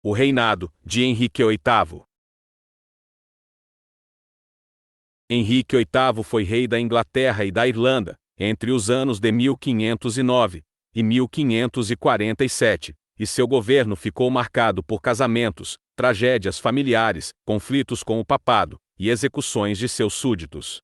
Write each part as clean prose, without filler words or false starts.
O reinado de Henrique VIII. Henrique VIII foi rei da Inglaterra e da Irlanda, entre os anos de 1509 e 1547, e seu governo ficou marcado por casamentos, tragédias familiares, conflitos com o papado, e execuções de seus súditos.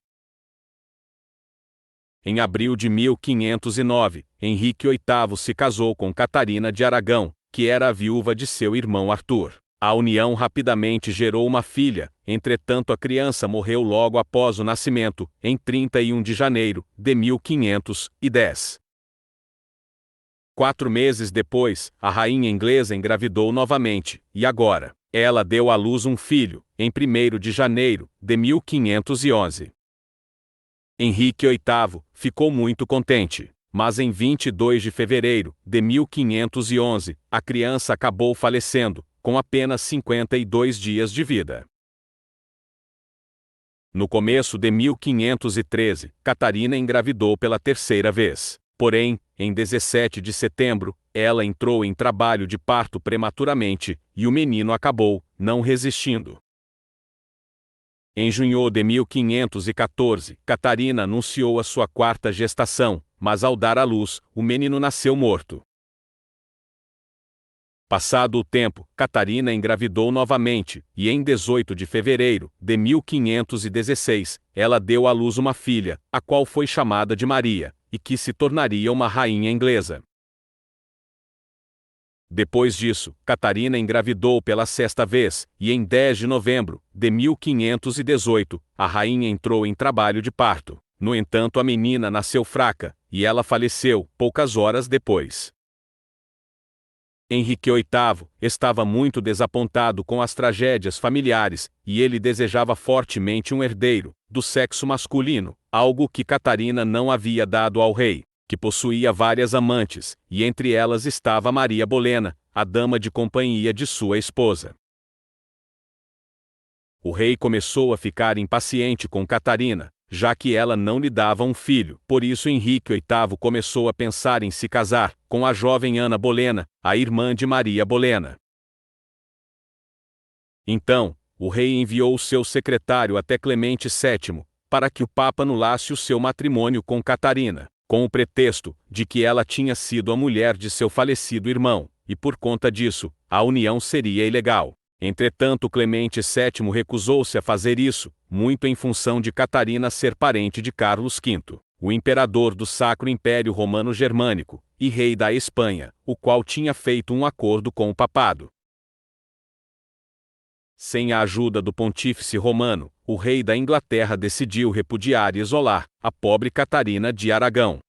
Em abril de 1509, Henrique VIII se casou com Catarina de Aragão, que era a viúva de seu irmão Arthur. A união rapidamente gerou uma filha, entretanto a criança morreu logo após o nascimento, em 31 de janeiro de 1510. 4 meses depois, a rainha inglesa engravidou novamente, e agora, ela deu à luz um filho, em 1º de janeiro de 1511. Henrique VIII ficou muito contente, mas em 22 de fevereiro de 1511, a criança acabou falecendo, com apenas 52 dias de vida. No começo de 1513, Catarina engravidou pela 3ª vez. Porém, em 17 de setembro, ela entrou em trabalho de parto prematuramente, e o menino acabou não resistindo. Em junho de 1514, Catarina anunciou a sua 4ª gestação, mas ao dar à luz, o menino nasceu morto. Passado o tempo, Catarina engravidou novamente, e em 18 de fevereiro de 1516, ela deu à luz uma filha, a qual foi chamada de Maria, e que se tornaria uma rainha inglesa. Depois disso, Catarina engravidou pela 6ª vez, e em 10 de novembro de 1518, a rainha entrou em trabalho de parto. No entanto, a menina nasceu fraca, e ela faleceu poucas horas depois. Henrique VIII estava muito desapontado com as tragédias familiares, e ele desejava fortemente um herdeiro, do sexo masculino, algo que Catarina não havia dado ao rei, que possuía várias amantes, e entre elas estava Maria Bolena, a dama de companhia de sua esposa. O rei começou a ficar impaciente com Catarina, já que ela não lhe dava um filho. Por isso Henrique VIII começou a pensar em se casar com a jovem Ana Bolena, a irmã de Maria Bolena. Então, o rei enviou seu secretário até Clemente VII, para que o Papa anulasse o seu matrimônio com Catarina, com o pretexto de que ela tinha sido a mulher de seu falecido irmão, e por conta disso, a união seria ilegal. Entretanto, Clemente VII recusou-se a fazer isso, muito em função de Catarina ser parente de Carlos V, o imperador do Sacro Império Romano Germânico, e rei da Espanha, o qual tinha feito um acordo com o papado. Sem a ajuda do pontífice romano, o rei da Inglaterra decidiu repudiar e isolar a pobre Catarina de Aragão.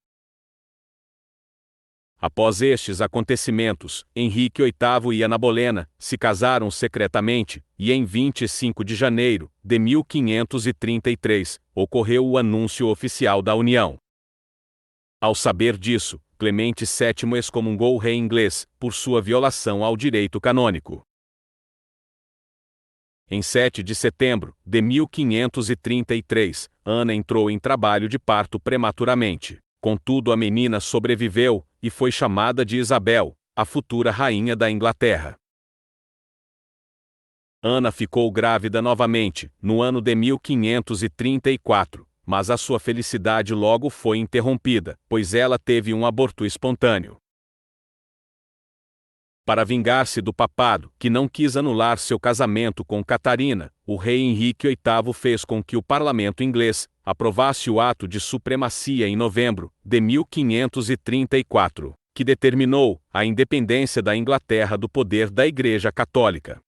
Após estes acontecimentos, Henrique VIII e Ana Bolena se casaram secretamente, e em 25 de janeiro de 1533, ocorreu o anúncio oficial da união. Ao saber disso, Clemente VII excomungou o rei inglês, por sua violação ao direito canônico. Em 7 de setembro de 1533, Ana entrou em trabalho de parto prematuramente. Contudo, a menina sobreviveu, e foi chamada de Isabel, a futura rainha da Inglaterra. Ana ficou grávida novamente, no ano de 1534, mas a sua felicidade logo foi interrompida, pois ela teve um aborto espontâneo. Para vingar-se do papado, que não quis anular seu casamento com Catarina, o rei Henrique VIII fez com que o parlamento inglês aprovasse o ato de supremacia em novembro de 1534, que determinou a independência da Inglaterra do poder da Igreja Católica.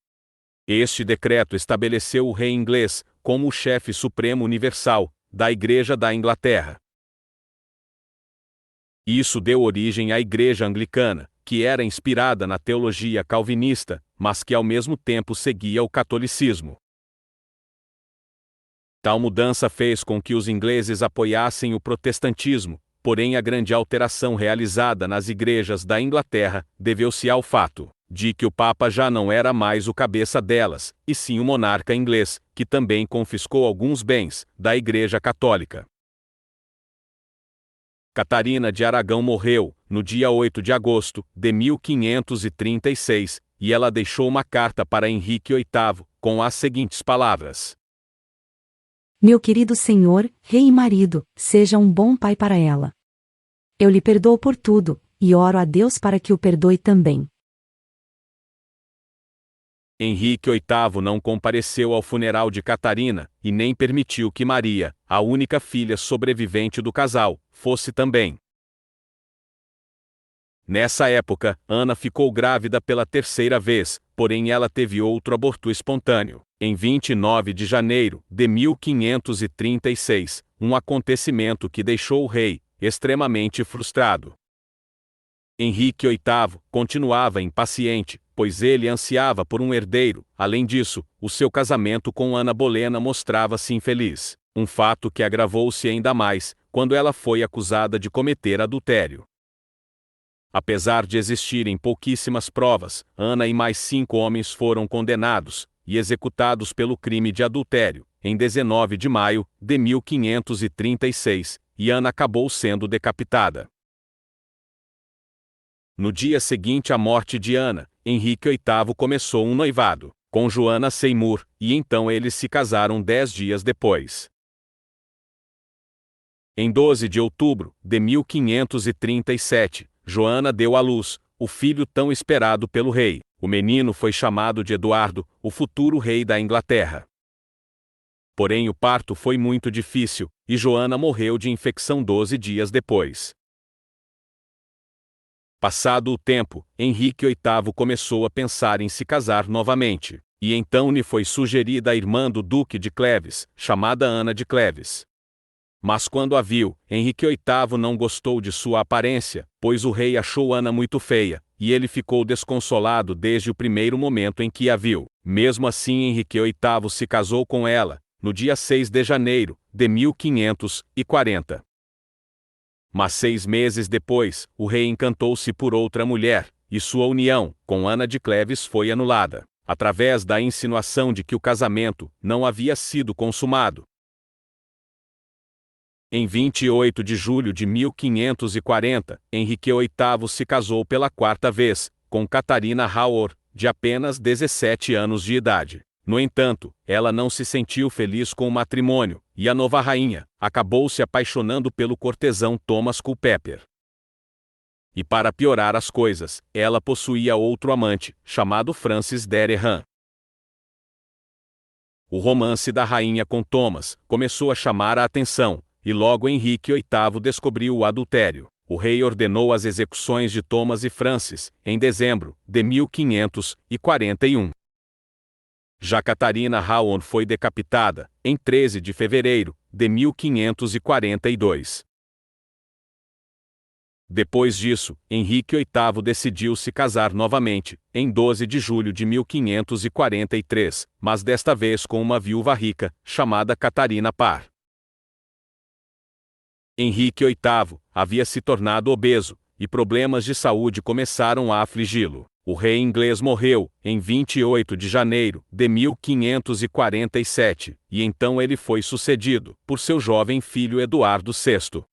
Este decreto estabeleceu o rei inglês como o chefe supremo universal da Igreja da Inglaterra. Isso deu origem à Igreja Anglicana, que era inspirada na teologia calvinista, mas que ao mesmo tempo seguia o catolicismo. Tal mudança fez com que os ingleses apoiassem o protestantismo, porém a grande alteração realizada nas igrejas da Inglaterra deveu-se ao fato de que o Papa já não era mais o cabeça delas, e sim o monarca inglês, que também confiscou alguns bens da Igreja Católica. Catarina de Aragão morreu, no dia 8 de agosto de 1536, e ela deixou uma carta para Henrique VIII, com as seguintes palavras: Meu querido senhor, rei e marido, seja um bom pai para ela. Eu lhe perdoo por tudo, e oro a Deus para que o perdoe também. Henrique VIII não compareceu ao funeral de Catarina, e nem permitiu que Maria, a única filha sobrevivente do casal, fosse também. Nessa época, Ana ficou grávida pela terceira vez, porém ela teve outro aborto espontâneo, em 29 de janeiro de 1536, um acontecimento que deixou o rei extremamente frustrado. Henrique VIII continuava impaciente, pois ele ansiava por um herdeiro. Além disso, o seu casamento com Ana Bolena mostrava-se infeliz, um fato que agravou-se ainda mais quando ela foi acusada de cometer adultério. Apesar de existirem pouquíssimas provas, Ana e mais 5 homens foram condenados e executados pelo crime de adultério, em 19 de maio de 1536, e Ana acabou sendo decapitada. No dia seguinte à morte de Ana, Henrique VIII começou um noivado com Joana Seymour, e então eles se casaram 10 dias depois. Em 12 de outubro de 1537, Joana deu à luz o filho tão esperado pelo rei. O menino foi chamado de Eduardo, o futuro rei da Inglaterra. Porém, o parto foi muito difícil, e Joana morreu de infecção 12 dias depois. Passado o tempo, Henrique VIII começou a pensar em se casar novamente, e então lhe foi sugerida a irmã do Duque de Cleves, chamada Ana de Cleves. Mas quando a viu, Henrique VIII não gostou de sua aparência, pois o rei achou Ana muito feia, e ele ficou desconsolado desde o primeiro momento em que a viu. Mesmo assim, Henrique VIII se casou com ela, no dia 6 de janeiro de 1540. Mas 6 meses depois, o rei encantou-se por outra mulher, e sua união com Ana de Cleves foi anulada, através da insinuação de que o casamento não havia sido consumado. Em 28 de julho de 1540, Henrique VIII se casou pela 4ª vez, com Catarina Howard, de apenas 17 anos de idade. No entanto, ela não se sentiu feliz com o matrimônio, e a nova rainha acabou se apaixonando pelo cortesão Thomas Culpeper. E para piorar as coisas, ela possuía outro amante, chamado Francis Dereham. O romance da rainha com Thomas começou a chamar a atenção, e logo Henrique VIII descobriu o adultério. O rei ordenou as execuções de Thomas e Francis, em dezembro de 1541. Já Catarina Howard foi decapitada, em 13 de fevereiro de 1542. Depois disso, Henrique VIII decidiu se casar novamente, em 12 de julho de 1543, mas desta vez com uma viúva rica, chamada Catarina Parr. Henrique VIII havia se tornado obeso, e problemas de saúde começaram a afligi-lo. O rei inglês morreu, em 28 de janeiro de 1547, e então ele foi sucedido por seu jovem filho Eduardo VI.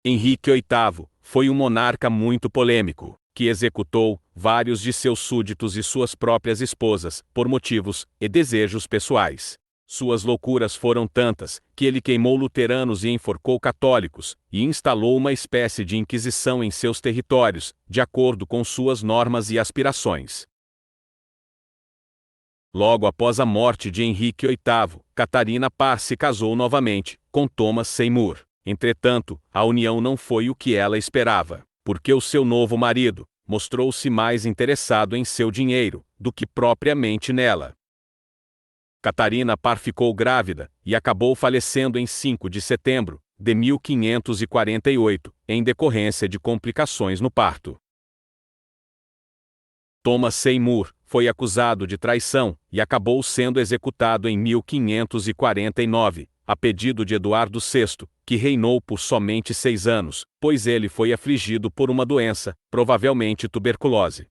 Henrique VIII foi um monarca muito polêmico, que executou vários de seus súditos e suas próprias esposas, por motivos e desejos pessoais. Suas loucuras foram tantas, que ele queimou luteranos e enforcou católicos, e instalou uma espécie de inquisição em seus territórios, de acordo com suas normas e aspirações. Logo após a morte de Henrique VIII, Catarina Parr se casou novamente, com Thomas Seymour. Entretanto, a união não foi o que ela esperava, porque o seu novo marido mostrou-se mais interessado em seu dinheiro do que propriamente nela. Catarina Parr ficou grávida, e acabou falecendo em 5 de setembro de 1548, em decorrência de complicações no parto. Thomas Seymour foi acusado de traição, e acabou sendo executado em 1549, a pedido de Eduardo VI, que reinou por somente 6 anos, pois ele foi afligido por uma doença, provavelmente tuberculose.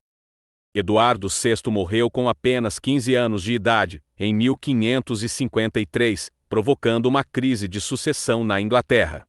Eduardo VI morreu com apenas 15 anos de idade, em 1553, provocando uma crise de sucessão na Inglaterra.